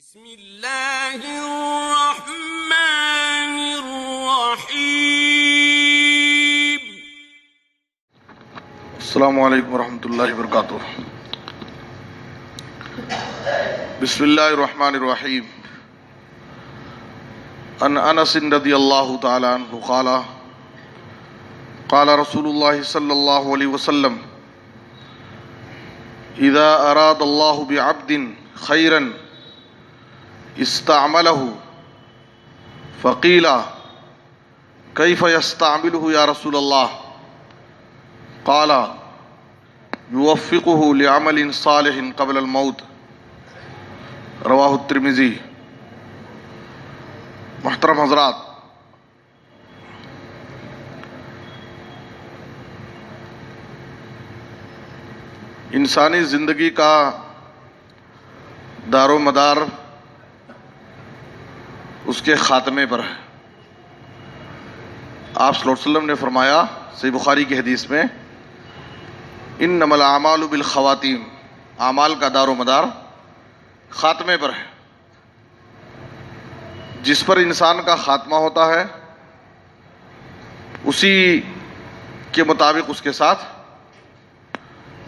بسم اللہ الرحمن الرحیم۔ السلام علیکم ورحمۃ اللہ وبرکاتہ۔ بسم اللہ الرحمن الرحیم۔ عن انس رضی اللہ تعالی عنہ قال قال رسول اللہ صلی اللہ علیہ وسلم اذا اراد اللہ بعبد خیرا استعملہ فقیل کیف یستعملہ یا رسول اللہ قال یوفقہ لعمل صالح قبل الموت، رواہ الترمذی۔ محترم حضرات، انسانی زندگی کا دار و مدار اس کے خاتمے پر ہے۔ آپ صلی اللہ علیہ وسلم نے فرمایا صحیح بخاری کی حدیث میں، انما الاعمال بالخواتیم، اعمال کا دار و مدار خاتمے پر ہے۔ جس پر انسان کا خاتمہ ہوتا ہے اسی کے مطابق اس کے ساتھ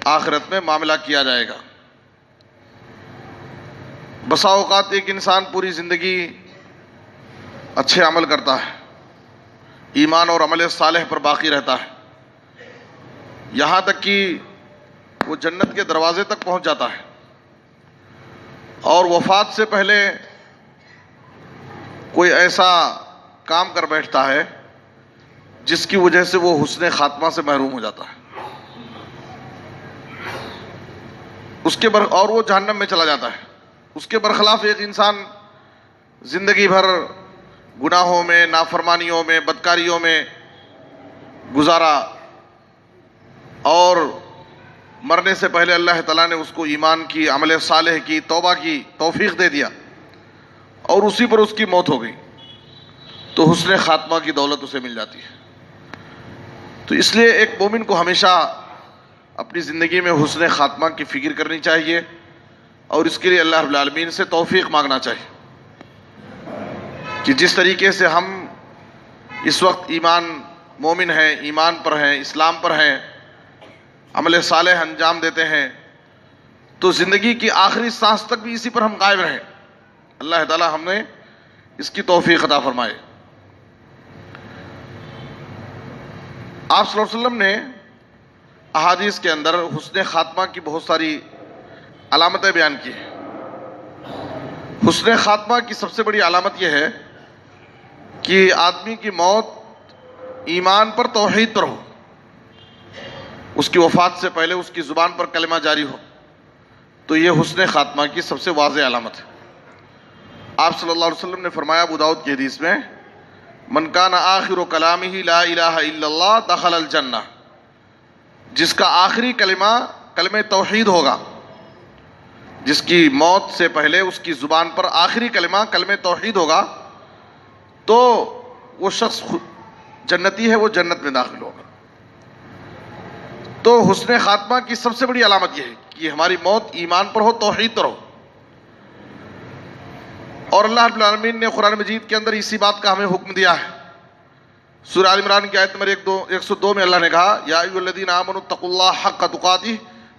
آخرت میں معاملہ کیا جائے گا۔ بسا اوقات ایک انسان پوری زندگی اچھے عمل کرتا ہے، ایمان اور عمل صالح پر باقی رہتا ہے، یہاں تک کہ وہ جنت کے دروازے تک پہنچ جاتا ہے، اور وفات سے پہلے کوئی ایسا کام کر بیٹھتا ہے جس کی وجہ سے وہ حسن خاتمہ سے محروم ہو جاتا ہے، اور وہ جہنم میں چلا جاتا ہے۔ اس کے برخلاف ایک انسان زندگی بھر گناہوں میں، نافرمانیوں میں، بدکاریوں میں گزارا، اور مرنے سے پہلے اللہ تعالیٰ نے اس کو ایمان کی، عمل صالح کی، توبہ کی توفیق دے دیا، اور اسی پر اس کی موت ہو گئی، تو حسن خاتمہ کی دولت اسے مل جاتی ہے۔ تو اس لیے ایک مومن کو ہمیشہ اپنی زندگی میں حسن خاتمہ کی فکر کرنی چاہیے، اور اس کے لیے اللہ رب العالمین سے توفیق مانگنا چاہیے کہ جس طریقے سے ہم اس وقت مومن ہیں، ایمان پر ہیں، اسلام پر ہیں، عمل صالح انجام دیتے ہیں، تو زندگی کی آخری سانس تک بھی اسی پر ہم قائم رہیں۔ اللہ تعالیٰ ہم نے اس کی توفیق عطا فرمائے۔ آپ صلی اللہ علیہ وسلم نے احادیث کے اندر حسن خاتمہ کی بہت ساری علامتیں بیان کی ہیں۔ حسن خاتمہ کی سب سے بڑی علامت یہ ہے کہ آدمی کی موت ایمان پر، توحید پر ہو، اس کی وفات سے پہلے اس کی زبان پر کلمہ جاری ہو، تو یہ حسن خاتمہ کی سب سے واضح علامت ہے۔ آپ صلی اللہ علیہ وسلم نے فرمایا ابو داؤد کی حدیث میں، من کان آخر کلامہ لا الہ الا اللہ دخل الجنہ، جس کا آخری کلمہ کلمہ توحید ہوگا، جس کی موت سے پہلے اس کی زبان پر آخری کلمہ کلمہ توحید ہوگا، تو وہ شخص جنتی ہے، وہ جنت میں داخل ہوگا۔ تو حسن خاتمہ کی سب سے بڑی علامت یہ ہے کہ ہماری موت ایمان پر ہو، توحید پر ہو۔ اور اللہ رب العالمین نے قرآن مجید کے اندر اسی بات کا ہمیں حکم دیا ہے۔ سورہ آل عمران کی آیت نمبر 102 میں اللہ نے کہا، یا ایھا الذین آمنوا اتقوا اللہ حق تقاتہ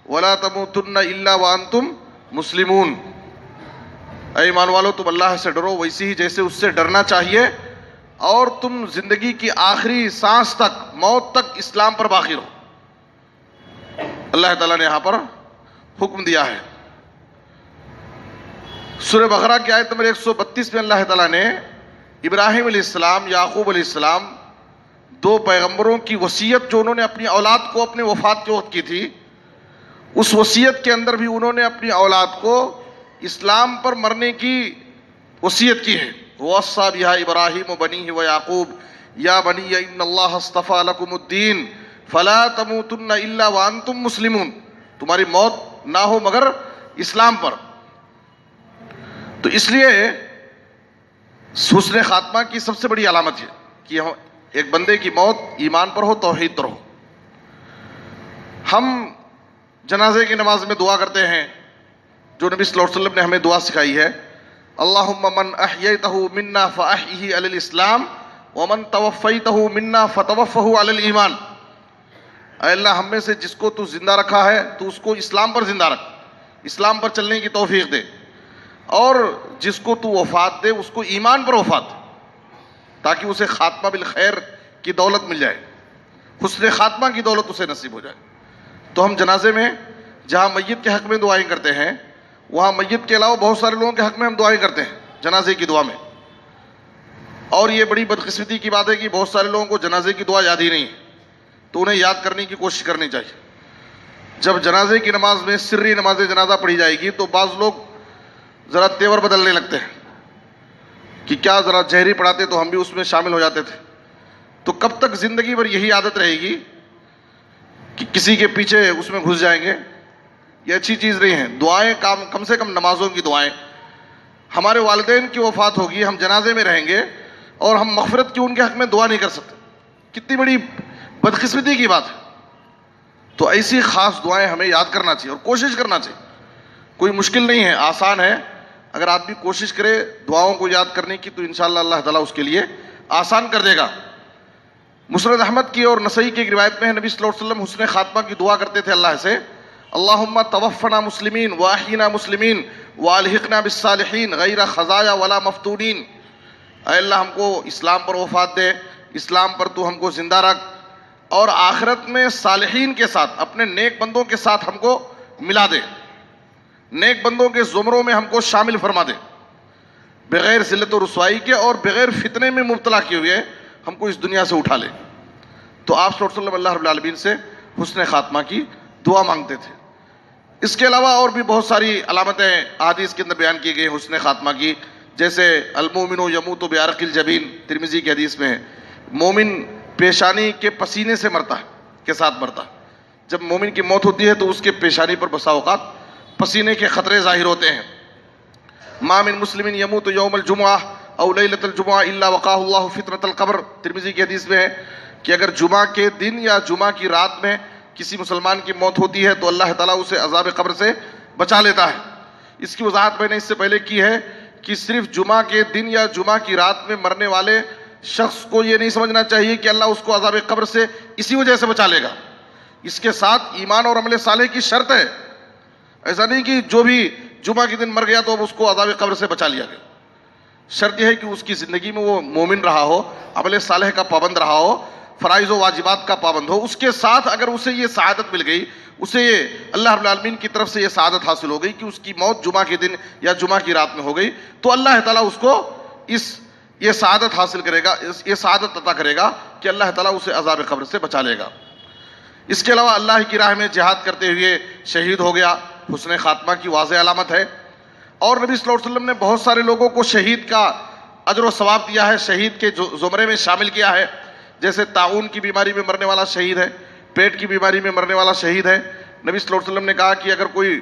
ولا تموتن الا وانتم مسلمون، اے ایمان والو تم اللہ سے ڈرو ویسے ہی جیسے اس سے ڈرنا چاہیے، اور تم زندگی کی آخری سانس تک، موت تک اسلام پر باقی رہو۔ اللہ تعالیٰ نے یہاں پر حکم دیا ہے۔ سورہ بقرہ کی آیت نمبر 132 میں اللہ تعالیٰ نے ابراہیم علیہ السلام، یعقوب علیہ السلام، دو پیغمبروں کی وصیت جو انہوں نے اپنی اولاد کو اپنے وفات کے وقت کی تھی، اس وصیت کے اندر بھی انہوں نے اپنی اولاد کو اسلام پر مرنے کی وصیت کی ہے۔ وَوَصَّىٰ بِهَا إِبْرَاهِيمُ بَنِيهِ وَيَعْقُوبُ يَا بَنِيَّ إِنَّ اللَّهَ اصْطَفَىٰ لَكُمُ الدِّينَ فَلَا تَمُوتُنَّ إِلَّا وَأَنتُم مُّسْلِمُونَ، تمہاری موت نہ ہو مگر اسلام پر۔ تو اس لیے حسن خاتمہ کی سب سے بڑی علامت ہے کہ ایک بندے کی موت ایمان پر ہو، توحید پر ہو۔ ہم جنازے کی نماز میں دعا کرتے ہیں جو نبی صلی اللہ علیہ وسلم نے ہمیں دعا سکھائی ہے، اللہم من احییتہ منا فاحیہ علی الاسلام ومن توفیتہ منا فتوفہ علی الایمان. اے اللہ ہم میں سے جس کو تو زندہ رکھا ہے تو اس کو اسلام پر زندہ رکھ, اسلام پر چلنے کی توفیق دے, اور جس کو تو وفات دے اس کو ایمان پر وفات دے, تاکہ اسے خاتمہ بالخیر کی دولت مل جائے, حسن خاتمہ کی دولت اسے نصیب ہو جائے. تو ہم جنازے میں جہاں میت کے حق میں دعائیں کرتے ہیں, وہاں میت کے علاوہ بہت سارے لوگوں کے حق میں ہم دعائیں کرتے ہیں جنازے کی دعا میں. اور یہ بڑی بدقسمتی کی بات ہے کہ بہت سارے لوگوں کو جنازے کی دعا یاد ہی نہیں ہے, تو انہیں یاد کرنے کی کوشش کرنی چاہیے. جب جنازے کی نماز میں سری نماز جنازہ پڑھی جائے گی تو بعض لوگ ذرا تیور بدلنے لگتے ہیں کہ کیا ذرا جہری پڑھاتے تو ہم بھی اس میں شامل ہو جاتے تھے. تو کب تک زندگی بھر یہی عادت رہے گی کہ کسی کے پیچھے اس میں گھس جائیں گے؟ یہ اچھی چیز نہیں ہے. دعائیں کم سے کم نمازوں کی دعائیں. ہمارے والدین کی وفات ہوگی, ہم جنازے میں رہیں گے اور ہم مغفرت کی ان کے حق میں دعا نہیں کر سکتے, کتنی بڑی بدقسمتی کی بات ہے. تو ایسی خاص دعائیں ہمیں یاد کرنا چاہیے اور کوشش کرنا چاہیے. کوئی مشکل نہیں ہے, آسان ہے. اگر آدمی کوشش کرے دعاؤں کو یاد کرنے کی تو انشاءاللہ اللہ تعالیٰ اس کے لیے آسان کر دے گا. مسند احمد کی اور نسائی کی ایک روایت میں ہے, نبی صلی اللہ علیہ وسلم حسن خاتمہ کی دعا کرتے تھے اللہ سے, اللہم توفنا مسلمین واحینا مسلمین والحقنا بالصالحین غیر خزایا ولا مفتونین. اے اللہ ہم کو اسلام پر وفات دے, اسلام پر تو ہم کو زندہ رکھ, اور آخرت میں صالحین کے ساتھ, اپنے نیک بندوں کے ساتھ ہم کو ملا دے, نیک بندوں کے زمروں میں ہم کو شامل فرما دے, بغیر ذلت و رسوائی کے اور بغیر فتنے میں مبتلا کیے ہوئے ہم کو اس دنیا سے اٹھا لے. تو آپ صلی اللہ علیہ وسلم اللہ رب العالمین سے حسن خاتمہ کی دعا مانگتے تھے. اس کے علاوہ اور بھی بہت ساری علامتیں احادیث کے اندر بیان کی گئی حسن خاتمہ کی, جیسے المومن یموت بعرق الجبین, ترمذی کی حدیث میں ہے, مومن پیشانی کے پسینے سے مرتا ہے, کے ساتھ مرتا ہے. جب مومن کی موت ہوتی ہے تو اس کے پیشانی پر بسا اوقات پسینے کے خطرے ظاہر ہوتے ہیں. ما من مسلم یموت یوم الجمعہ او لیلۃ الجمعہ الا وقاہ اللہ فتنۃ القبر, ترمذی کی حدیث میں ہے کہ اگر جمعہ کے دن یا جمعہ کی رات میں کسی مسلمان کی موت ہوتی ہے تو اللہ تعالیٰ اسے عذاب قبر سے بچا لیتا ہے. اس کی وضاحت میں نے اس سے پہلے کی ہے کہ صرف جمعہ کے دن یا جمعہ کی رات میں مرنے والے شخص کو یہ نہیں سمجھنا چاہیے کہ اللہ اس کو عذاب قبر سے اسی وجہ سے بچا لے گا. اس کے ساتھ ایمان اور عمل صالح کی شرط ہے. ایسا نہیں کہ جو بھی جمعہ کے دن مر گیا تو اب اس کو عذاب قبر سے بچا لیا گیا. شرط یہ ہے کہ اس کی زندگی میں وہ مومن رہا ہو, عمل صالح کا پابند رہا ہو, فرائض و واجبات کا پابند ہو. اس کے ساتھ اگر اسے یہ سعادت مل گئی, اسے یہ اللہ رب العالمین کی طرف سے یہ سعادت حاصل ہو گئی کہ اس کی موت جمعہ کے دن یا جمعہ کی رات میں ہو گئی, تو اللہ تعالیٰ اس کو یہ سعادت حاصل کرے گا, یہ سعادت عطا کرے گا کہ اللہ تعالیٰ اسے عذاب قبر سے بچا لے گا. اس کے علاوہ اللہ کی راہ میں جہاد کرتے ہوئے شہید ہو گیا, حسن خاتمہ کی واضح علامت ہے. اور نبی صلی اللہ علیہ وسلم نے بہت سارے لوگوں کو شہید کا اجر و ثواب دیا ہے, شہید کے زمرے میں شامل کیا ہے. جیسے طاعون کی بیماری میں مرنے والا شہید ہے, پیٹ کی بیماری میں مرنے والا شہید ہے. نبی صلی اللہ علیہ وسلم نے کہا کہ اگر کوئی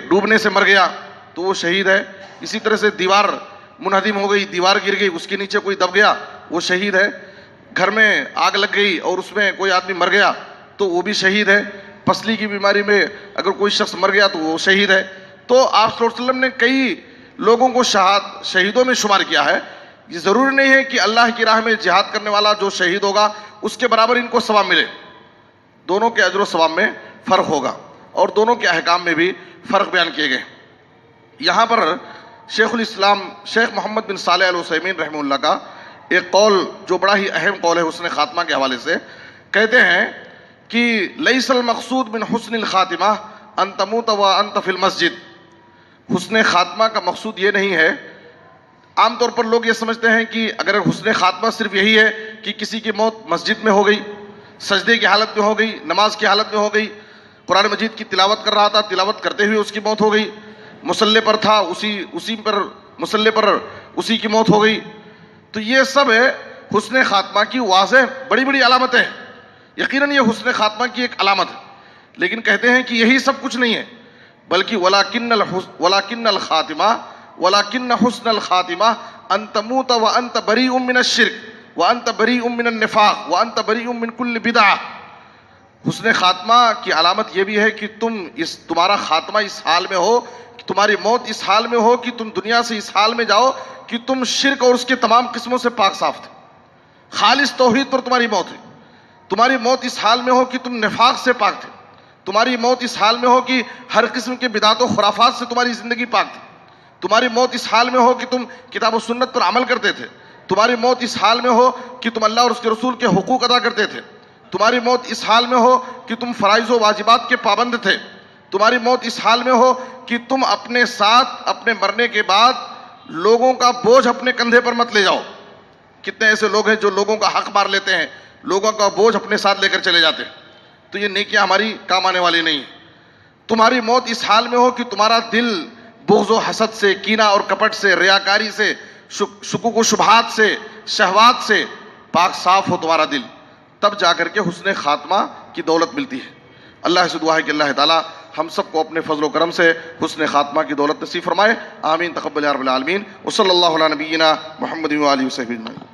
ڈوبنے سے مر گیا تو وہ شہید ہے. اسی طرح سے دیوار منہدم ہو گئی, دیوار گر گئی, اس کے نیچے کوئی دب گیا, وہ شہید ہے. گھر میں آگ لگ گئی اور اس میں کوئی آدمی مر گیا تو وہ بھی شہید ہے. پسلی کی بیماری میں اگر کوئی شخص مر گیا تو وہ شہید ہے. تو آپ صلی اللہ علیہ وسلم نے کئی لوگوں کو شہیدوں میں شمار کیا ہے. یہ ضروری نہیں ہے کہ اللہ کی راہ میں جہاد کرنے والا جو شہید ہوگا اس کے برابر ان کو ثواب ملے. دونوں کے اجر و ثواب میں فرق ہوگا اور دونوں کے احکام میں بھی فرق بیان کیے گئے. یہاں پر شیخ الاسلام شیخ محمد بن صالح العثیمین رحمہ اللہ کا ایک قول جو بڑا ہی اہم قول ہے حسن خاتمہ کے حوالے سے, کہتے ہیں کہ لیس المقصود من حسن الخاتمہ ان تموت وانت فی المسجد. حسن خاتمہ کا مقصود یہ نہیں ہے. عام طور پر لوگ یہ سمجھتے ہیں کہ اگر حسن خاتمہ صرف یہی ہے کہ کسی کی موت مسجد میں ہو گئی, سجدے کی حالت میں ہو گئی, نماز کی حالت میں ہو گئی, قرآن مجید کی تلاوت کر رہا تھا, تلاوت کرتے ہوئے اس کی موت ہو گئی, مصلی پر تھا, مصلی پر اسی کی موت ہو گئی. تو یہ سب ہے حسن خاتمہ کی واضح بڑی بڑی علامتیں ہیں. یقیناً یہ حسن خاتمہ کی ایک علامت ہے, لیکن کہتے ہیں کہ یہی سب کچھ نہیں ہے, بلکہ ولکن حسن الخاتمہ ان تموت وانت بریء من الشرک وانت بریء من النفاق وانت بریء من کل بدعہ. حسن خاتمہ کی علامت یہ بھی ہے کہ تمہارا خاتمہ اس حال میں ہو کہ تمہاری موت اس حال میں ہو کہ تم دنیا سے اس حال میں جاؤ کہ تم شرک اور اس کے تمام قسموں سے پاک صاف تھے، خالص توحید پر تمہاری موت ہوئی۔ تمہاری موت اس حال میں ہو کہ تم نفاق سے پاک تھے، تمہاری موت اس حال میں ہو کہ ہر قسم کے بدعات و خرافات سے تمہاری زندگی پاک تھی، تمہاری موت اس حال میں ہو کہ تم کتاب و سنت پر عمل کرتے تھے، تمہاری موت اس حال میں ہو کہ تم اللہ اور اس کے رسول کے حقوق ادا کرتے تھے، تمہاری موت اس حال میں ہو کہ تم فرائض و واجبات کے پابند تھے، تمہاری موت اس حال میں ہو کہ تم اپنے ساتھ اپنے مرنے کے بعد لوگوں کا بوجھ اپنے کندھے پر مت لے جاؤ۔ کتنے ایسے لوگ ہیں جو لوگوں کا حق مار لیتے ہیں، لوگوں کا بوجھ اپنے ساتھ لے کر چلے جاتے ہیں، تو یہ نیکیاں ہماری کام آنے والی نہیں ہیں۔ تمہاری موت اس حال میں ہو کہ تمہارا دل بغض و حسد سے، کینہ اور کپٹ سے، ریاکاری سے، شکوک و شبہات سے، شہوات سے پاک صاف ہو تمہارا دل، تب جا کر کے حسن خاتمہ کی دولت ملتی ہے۔ اللہ سے دعا ہے کہ اللہ تعالیٰ ہم سب کو اپنے فضل و کرم سے حسن خاتمہ کی دولت نصیب فرمائے۔ آمین تقبل یا رب العالمین۔ وصلی اللہ علی نبینا محمد و آلہ وصحبہ اجمعین۔